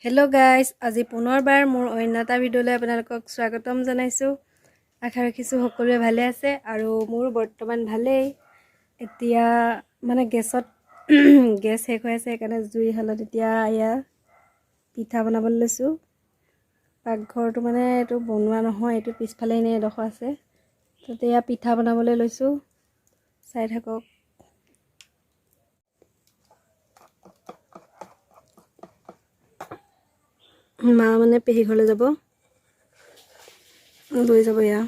Hello' guys, আজি পুনৰবাৰ মোৰ অন্য এটা ভিডিঅ'লৈ আপোনালোকক স্বাগতম জনাইছোঁ। আশা ৰাখিছোঁ সকলোৱে ভালে আছে আৰু মোৰ বৰ্তমান ভালেই। এতিয়া মানে গেছত গেছ শেষ হৈ আছে, সেইকাৰণে জুই শালত এতিয়া এয়া পিঠা বনাবলৈ লৈছোঁ। পাকঘৰটো মানে এইটো বনোৱা নহয়, এইটো পিছফালে এনেই এডোখৰ আছে, তাতে এয়া পিঠা বনাবলৈ লৈছোঁ। চাই থাকক। মা মানে পেহী ঘৰলৈ যাব, লৈ যাব এয়া।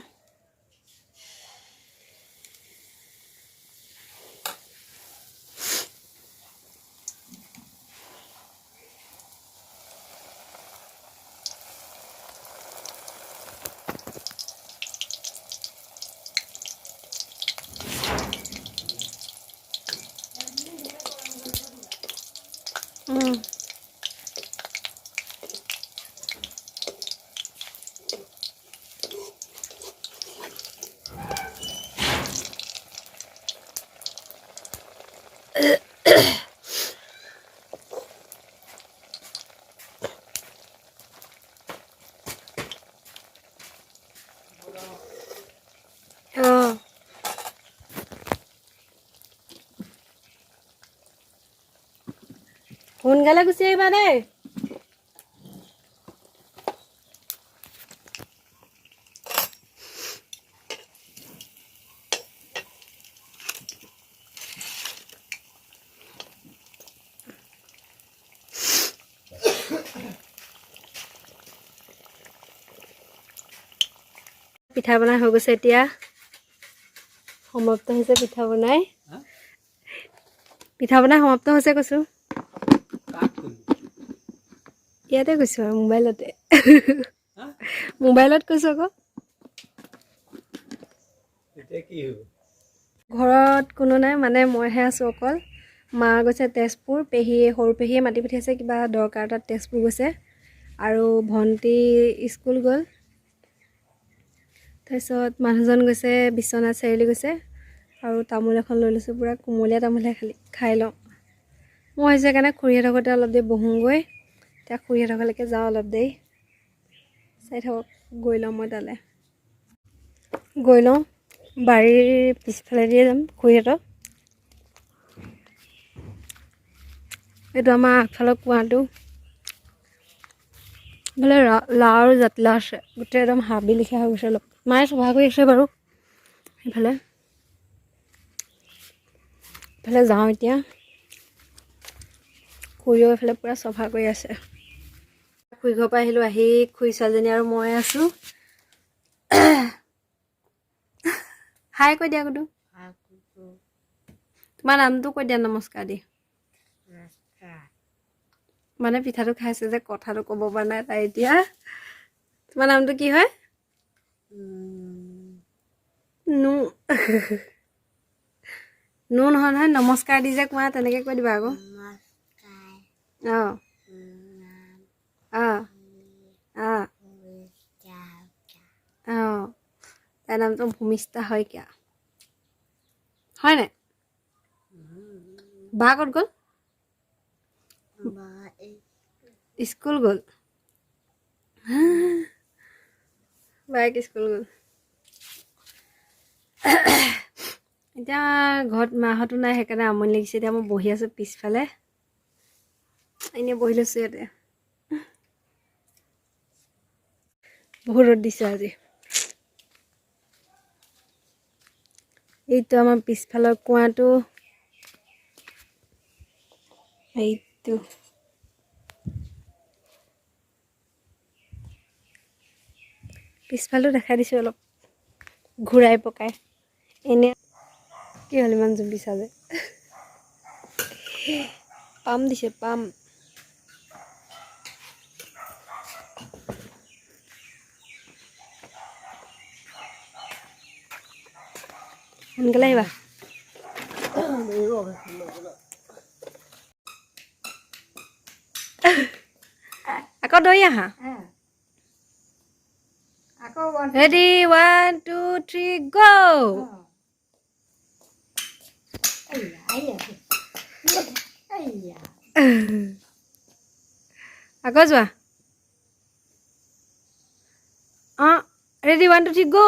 সোনকালে গুচি আহিবা দেই। পিঠা বনাই হৈ গৈছে, এতিয়া সমাপ্ত হৈছে পিঠা বনাই। সমাপ্ত হৈছে কৈছোঁ। ইয়াতে কৈছোঁ আৰু মোবাইলতে। মোবাইলত কৈছোঁ আকৌ। ঘৰত কোনো নাই, মানে মইহে আছোঁ অকল। মা গৈছে তেজপুৰ, সৰু পেহীয়ে মাতি পঠিয়াইছে কিবা দৰকাৰ এটাত তেজপুৰ গৈছে, আৰু ভণ্টি স্কুল গ'ল। তাৰপিছত মানুহজন গৈছে বিশ্বনাথ চাৰিআলি গৈছে, আৰু তামোল এখন লৈ লৈছোঁ, পূৰা কুমলীয়া তামোলহে খাই লওঁ। মই ভাবিছোঁ সেইকাৰণে খুৰীহঁতৰ ঘৰতে অলপ দেৰি বহোঁগৈ। এতিয়া খুৰীহঁতৰ ঘৰলৈকে যাওঁ অলপ দেৰি। চাই থাকক, গৈ লওঁ মই তালৈ। গৈ লওঁ, বাৰীৰ পিছফালে দিয়ে যাম খুৰীহঁতৰ। এইটো আমাৰ আগফালৰ কুঁৱাটো। এইফালে লাও আৰু জাতিলাও আছে, গোটেই একদম হাবি লিখীয়া হৈ গৈছে অলপ। মায়ে চফা কৰি আছে বাৰু। সেইফালে যাওঁ এতিয়া। খুৰীও এইফালে পূৰা চফা কৰি আছে। খুৰী ঘৰৰ পৰা আহিলোঁ, আহি খুৰী ছোৱালীজনী আৰু মই আছোঁ। হাই কৈ দিয়া গুডু। তোমাৰ নামটো কৈ দিয়া, নমস্কাৰ দি। মানে পিঠাটো খাইছে যে কথাটো ক'ব পৰা নাই তাই এতিয়া। তোমাৰ নামটো কি হয়? নো নহয় নহয়, নমস্কাৰ দি যে কোৱা, তেনেকৈ কৈ দিবা আকৌ। অঁ অঁ অঁ অঁ, তাইৰ নামটো ভূমিষ্ঠা শইকীয়া, হয় নাই? বা ক'ত গ'ল? স্কুল গ'ল। বাইক স্কুল গ'ল। এতিয়া ঘৰত মাহঁতো নাই, সেইকাৰণে আমনি লাগিছে। এতিয়া মই বহি আছোঁ পিছফালে, এনেই বহি লৈছোঁ ইয়াতে। বহুত ৰ'দ দিছে আজি। এইটো আমাৰ পিছফালৰ কুঁৱাটো। এইটো পিছফালেও দেখাই দিছোঁ অলপ ঘূৰাই পকাই। এনে কি হ'ল ইমান জুপিছা যে? পাম দিছে, পাম। সোনকালে আহিবা। আকৌ দৌৰি আহা। Ready, 1 2 3 go! আকৌ যোৱা ৰেডি 1 2 3 গো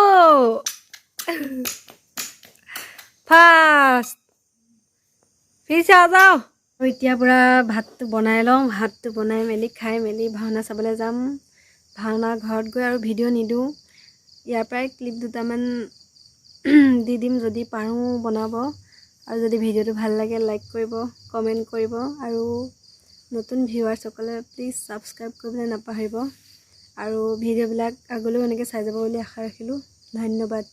ফাৰ্ষ্ট ফিৰ আ যাও এতিয়া পুৰা ভাতটো বনাই লওঁ ভাতটো বনাই মেলি খাই মেলি ভাওনা চাবলৈ যাম ভাওনা ঘৰত গৈ আৰু ভিডিঅ' নিদিওঁ ইয়াৰ পৰাই ক্লিপ দুটামান দি দিম যদি পাৰোঁ বনাব আৰু যদি ভিডিঅ'টো ভাল লাগে লাইক কৰিব কমেণ্ট কৰিব আৰু নতুন ভিউৱাৰ্ছসকলে প্লিজ ছাবস্ক্ৰাইব কৰিবলৈ নাপাহৰিব আৰু ভিডিঅ'বিলাক আগলৈও এনেকৈ চাই যাব বুলি আশা ৰাখিলোঁ ধন্যবাদ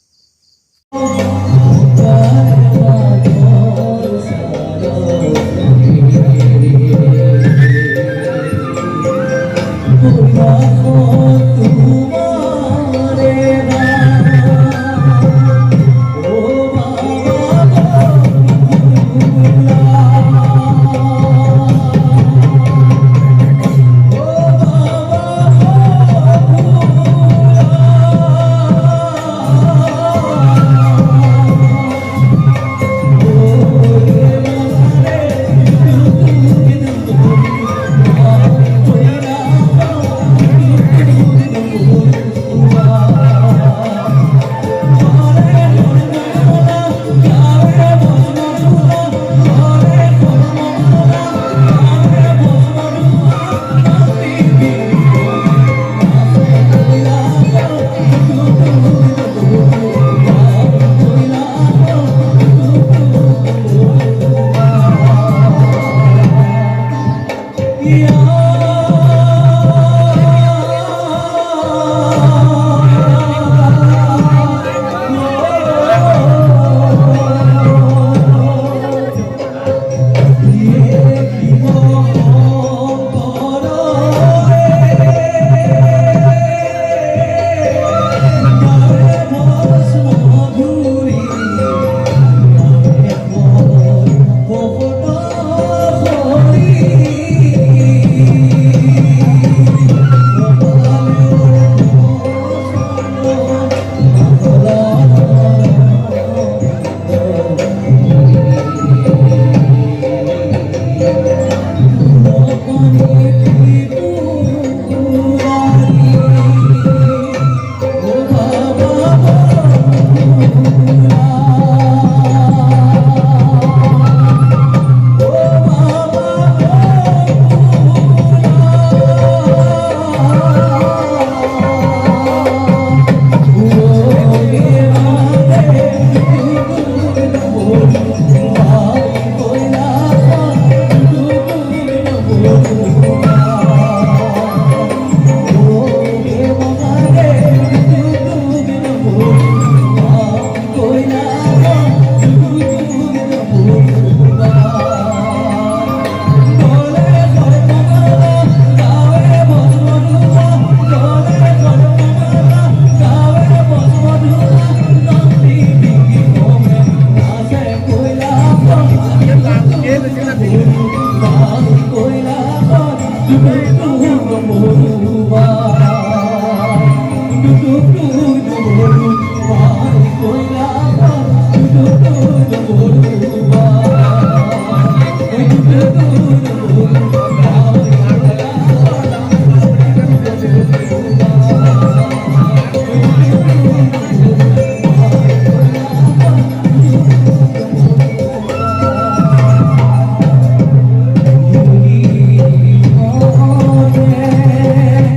Thank you.